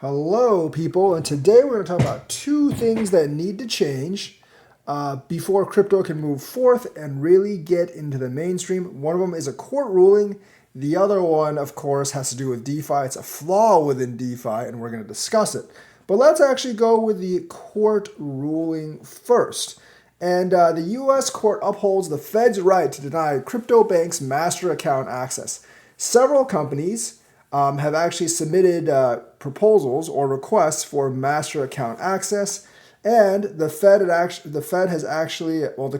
Hello, people, and today we're going to talk about two things that need to change before crypto can move forth and really get into the mainstream. One of them is a court ruling. The other one, of course, has to do with DeFi. It's a flaw within DeFi, and we're going to discuss it. But let's actually go with the court ruling first. And the U.S. court upholds the Fed's right to deny crypto banks master account access. Several companies have actually submitted proposals or requests for master account access, and the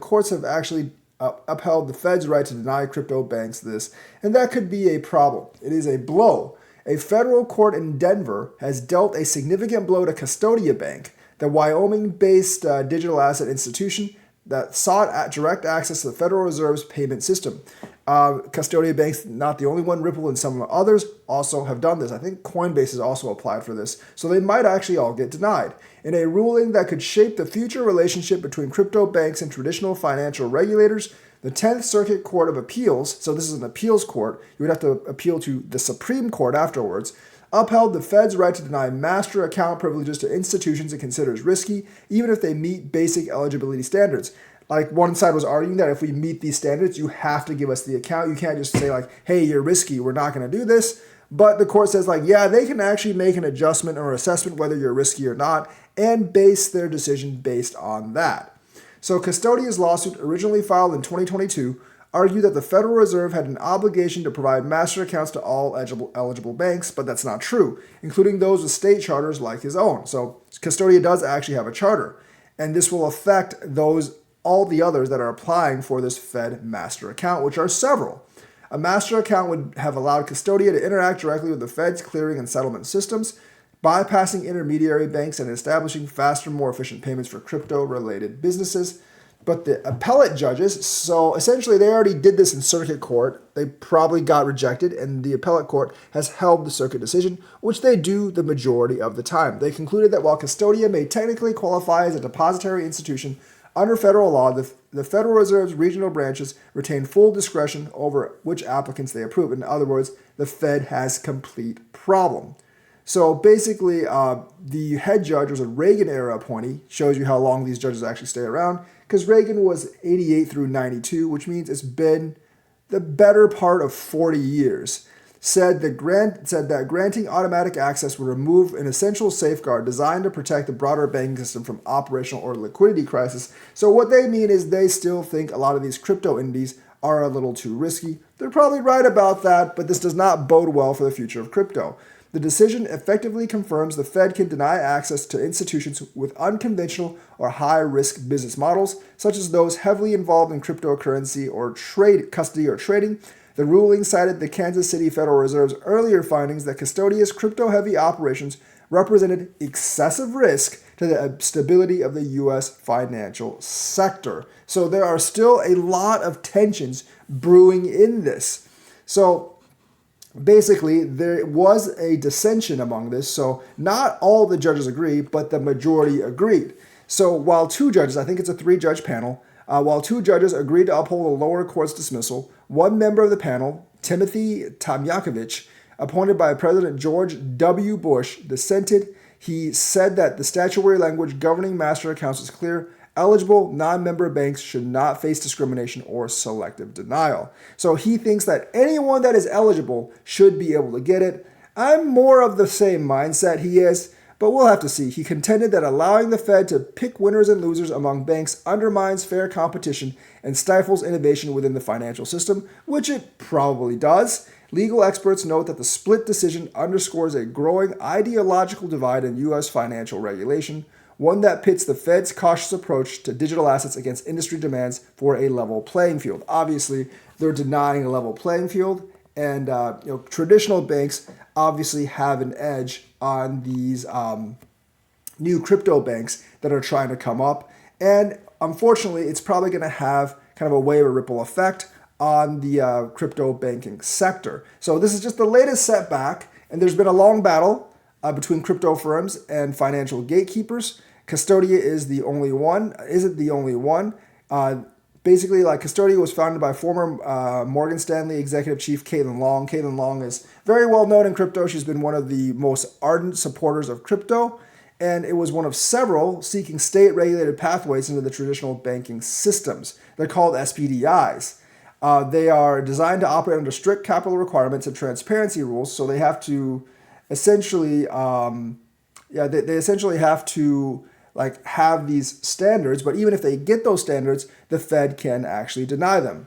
courts have actually upheld the Fed's right to deny crypto banks this, and that could be a problem. It is a blow. A federal court in Denver has dealt a significant blow to Custodia Bank, the Wyoming-based digital asset institution that sought direct access to the Federal Reserve's payment system. Custodia Bank's not the only one. Ripple and some others also have done this. I think Coinbase has also applied for this. So they might actually all get denied. In a ruling that could shape the future relationship between crypto banks and traditional financial regulators, the 10th Circuit Court of Appeals, so this is an appeals court, you would have to appeal to the Supreme Court afterwards, upheld the Fed's right to deny master account privileges to institutions it considers risky, even if they meet basic eligibility standards. Like one side was arguing that if we meet these standards, you have to give us the account. You can't just say like, hey, you're risky, we're not going to do this. But the court says like, yeah, they can actually make an adjustment or assessment whether you're risky or not and base their decision based on that. So Custodia's lawsuit, originally filed in 2022, argued that the Federal Reserve had an obligation to provide master accounts to all eligible banks, but that's not true, including those with state charters like his own. So Custodia does actually have a charter, and this will affect all the others that are applying for this Fed master account, which are several. A master account would have allowed Custodia to interact directly with the Fed's clearing and settlement systems, bypassing intermediary banks and establishing faster, more efficient payments for crypto-related businesses. But the appellate judges, so essentially they already did this in circuit court. They probably got rejected, and the appellate court has held the circuit decision, which they do the majority of the time. They concluded that while Custodia may technically qualify as a depository institution, under federal law, the Federal Reserve's regional branches retain full discretion over which applicants they approve. In other words, the Fed has complete problem. So basically, the head judge was a Reagan-era appointee. Shows you how long these judges actually stay around, because Reagan was 88 through 92, which means it's been the better part of 40 years. Said that granting automatic access would remove an essential safeguard designed to protect the broader banking system from operational or liquidity crisis. So what they mean is they still think a lot of these crypto indies are a little too risky. They're probably right about that, but this does not bode well for the future of crypto. The decision effectively confirms the Fed can deny access to institutions with unconventional or high-risk business models, such as those heavily involved in cryptocurrency or custody or trading. The ruling cited the Kansas City Federal Reserve's earlier findings that Custodia's crypto-heavy operations represented excessive risk to the stability of the U.S. financial sector. So there are still a lot of tensions brewing in this. So basically, there was a dissension among this. So not all the judges agree, but the majority agreed. So while two judges, I think it's a three-judge panel, while two judges agreed to uphold the lower court's dismissal, one member of the panel, Timothy Tamyakovich, appointed by President George W. Bush, dissented. He said that the statutory language governing master accounts is clear. Eligible non-member banks should not face discrimination or selective denial. So he thinks that anyone that is eligible should be able to get it. I'm more of the same mindset he is, but we'll have to see. He contended that allowing the Fed to pick winners and losers among banks undermines fair competition and stifles innovation within the financial system, which it probably does. Legal experts note that the split decision underscores a growing ideological divide in U.S. financial regulation, one that pits the Fed's cautious approach to digital assets against industry demands for a level playing field. Obviously, they're denying a level playing field, and traditional banks obviously have an edge on these new crypto banks that are trying to come up. And unfortunately, it's probably going to have kind of a wave or ripple effect on the crypto banking sector. So this is just the latest setback, and there's been a long battle between crypto firms and financial gatekeepers. Custodia is the only one. Isn't the only one. Basically, like Custodia was founded by former Morgan Stanley executive chief Caitlin Long. Caitlin Long is very well known in crypto. She's been one of the most ardent supporters of crypto, and it was one of several seeking state-regulated pathways into the traditional banking systems. They're called SPDIs. They are designed to operate under strict capital requirements and transparency rules, so they have to essentially, they essentially have to like have these standards, but even if they get those standards, the Fed can actually deny them.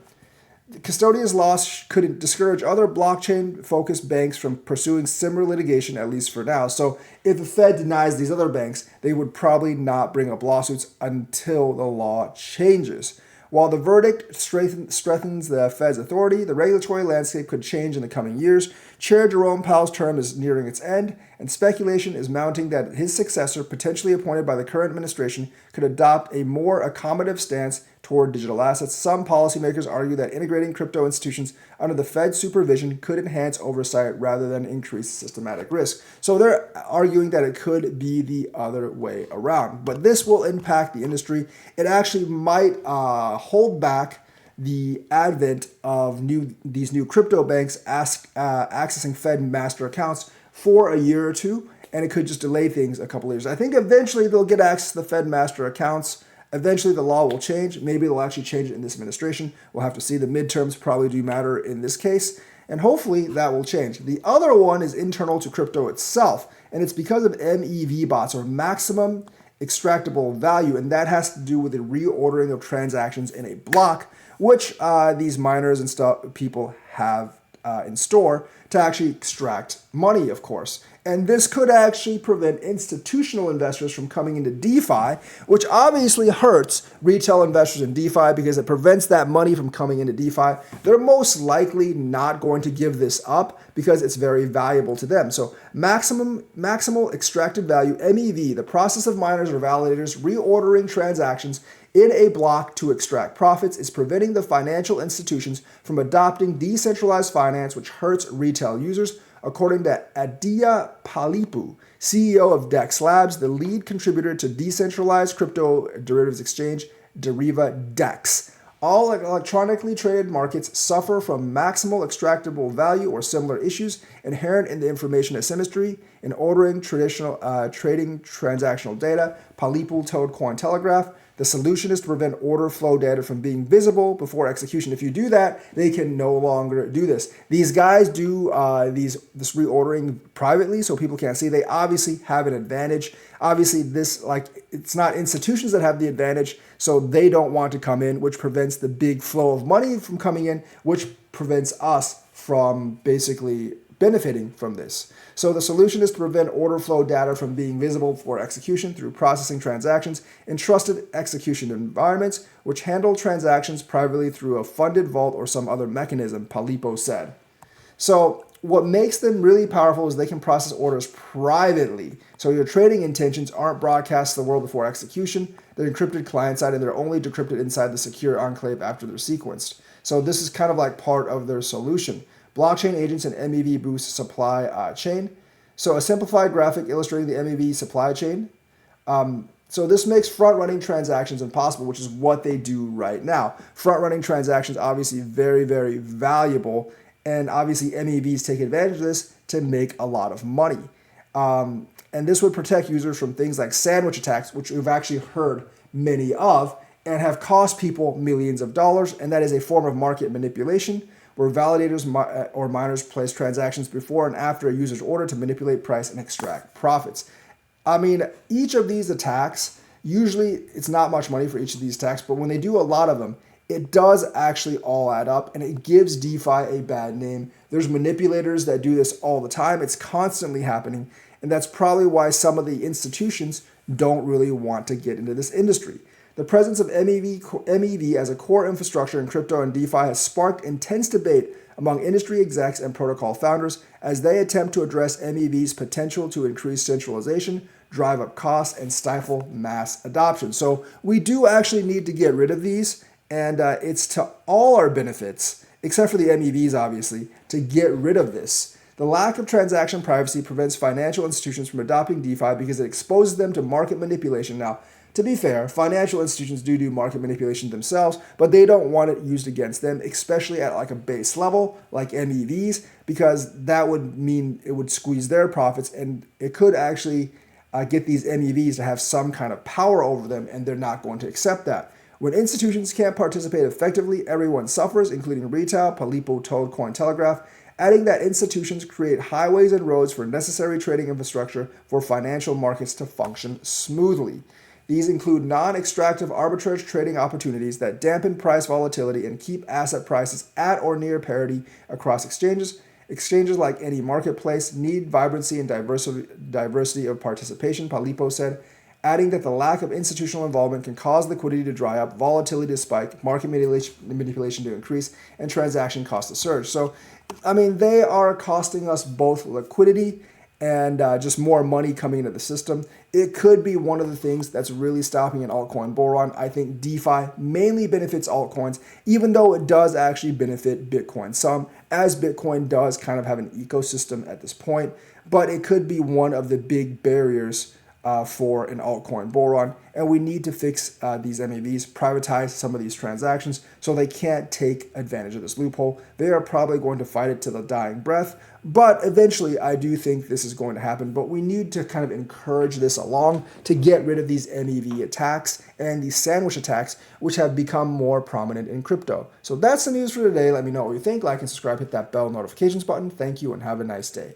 Custodia's loss could discourage other blockchain-focused banks from pursuing similar litigation, at least for now. So if the Fed denies these other banks, they would probably not bring up lawsuits until the law changes. While the verdict strengthens the Fed's authority, the regulatory landscape could change in the coming years. Chair Jerome Powell's term is nearing its end, and speculation is mounting that his successor, potentially appointed by the current administration, could adopt a more accommodative stance toward digital assets. Some policymakers argue that integrating crypto institutions under the Fed's supervision could enhance oversight rather than increase systematic risk. So they're arguing that it could be the other way around. But this will impact the industry. It actually might hold back the advent of these new crypto banks accessing Fed master accounts for a year or two, and it could just delay things a couple of years. I think eventually they'll get access to the Fed master accounts. Eventually the law will change. Maybe they'll actually change it in this administration. We'll have to see. The midterms probably do matter in this case, and hopefully that will change. The other one is internal to crypto itself, and it's because of MEV bots, or maximum extractable value, and that has to do with the reordering of transactions in a block, which these miners and people have in store to actually extract money, of course. And this could actually prevent institutional investors from coming into DeFi, which obviously hurts retail investors in DeFi because it prevents that money from coming into DeFi. They're most likely not going to give this up because it's very valuable to them. So maximal extracted value, MEV, the process of miners or validators reordering transactions in a block to extract profits, is preventing the financial institutions from adopting decentralized finance, which hurts retail users. According to Adia Palipu, CEO of Dex Labs, the lead contributor to decentralized crypto derivatives exchange, Deriva Dex. All electronically traded markets suffer from maximal extractable value or similar issues inherent in the information asymmetry in ordering traditional trading transactional data, Palipu told Cointelegraph. The solution is to prevent order flow data from being visible before execution. If you do that, they can no longer do this. These guys do this reordering privately so people can't see. They obviously have an advantage. Obviously, it's not institutions that have the advantage, so they don't want to come in, which prevents the big flow of money from coming in, which prevents us from basically benefiting from this. So the solution is to prevent order flow data from being visible for execution through processing transactions in trusted execution environments, which handle transactions privately through a funded vault or some other mechanism, Palipo said. So what makes them really powerful is they can process orders privately. So your trading intentions aren't broadcast to the world before execution. They're encrypted client-side, and they're only decrypted inside the secure enclave after they're sequenced. So this is kind of like part of their solution. Blockchain agents and MEV boost supply chain. So a simplified graphic illustrating the MEV supply chain. So this makes front-running transactions impossible, which is what they do right now. Front-running transactions obviously very, very valuable, and obviously MEVs take advantage of this to make a lot of money. And this would protect users from things like sandwich attacks, which we've actually heard many of, and have cost people millions of dollars, and that is a form of market manipulation, where validators or miners place transactions before and after a user's order to manipulate price and extract profits. I mean, each of these attacks, usually it's not much money for each of these attacks, but when they do a lot of them, it does actually all add up, and it gives DeFi a bad name. There's manipulators that do this all the time. It's constantly happening, and that's probably why some of the institutions don't really want to get into this industry. The presence of MEV as a core infrastructure in crypto and DeFi has sparked intense debate among industry execs and protocol founders as they attempt to address MEV's potential to increase centralization, drive up costs, and stifle mass adoption. So we do actually need to get rid of these, and it's to all our benefits, except for the MEVs, obviously, to get rid of this. The lack of transaction privacy prevents financial institutions from adopting DeFi because it exposes them to market manipulation. Now, to be fair, financial institutions do market manipulation themselves, but they don't want it used against them, especially at like a base level, like MEVs, because that would mean it would squeeze their profits, and it could actually get these MEVs to have some kind of power over them, and they're not going to accept that. When institutions can't participate effectively, everyone suffers, including retail, Palipo told Cointelegraph, adding that institutions create highways and roads for necessary trading infrastructure for financial markets to function smoothly. These include non-extractive arbitrage trading opportunities that dampen price volatility and keep asset prices at or near parity across exchanges. Exchanges, like any marketplace, need vibrancy and diversity of participation, Palipo said, adding that the lack of institutional involvement can cause liquidity to dry up, volatility to spike, market manipulation to increase, and transaction costs to surge. So, I mean, they are costing us both liquidity and just more money coming into the system. It could be one of the things that's really stopping an altcoin bull run. I think DeFi mainly benefits altcoins, even though it does actually benefit Bitcoin some, as Bitcoin does kind of have an ecosystem at this point. But it could be one of the big barriers for an altcoin bull run, and we need to fix these MEVs, privatize some of these transactions so they can't take advantage of this loophole. They are probably going to fight it to the dying breath, but eventually I do think this is going to happen, but we need to kind of encourage this along to get rid of these MEV attacks and these sandwich attacks, which have become more prominent in crypto. So that's the news for today. Let me know what you think. Like and subscribe, hit that bell notifications button. Thank you and have a nice day.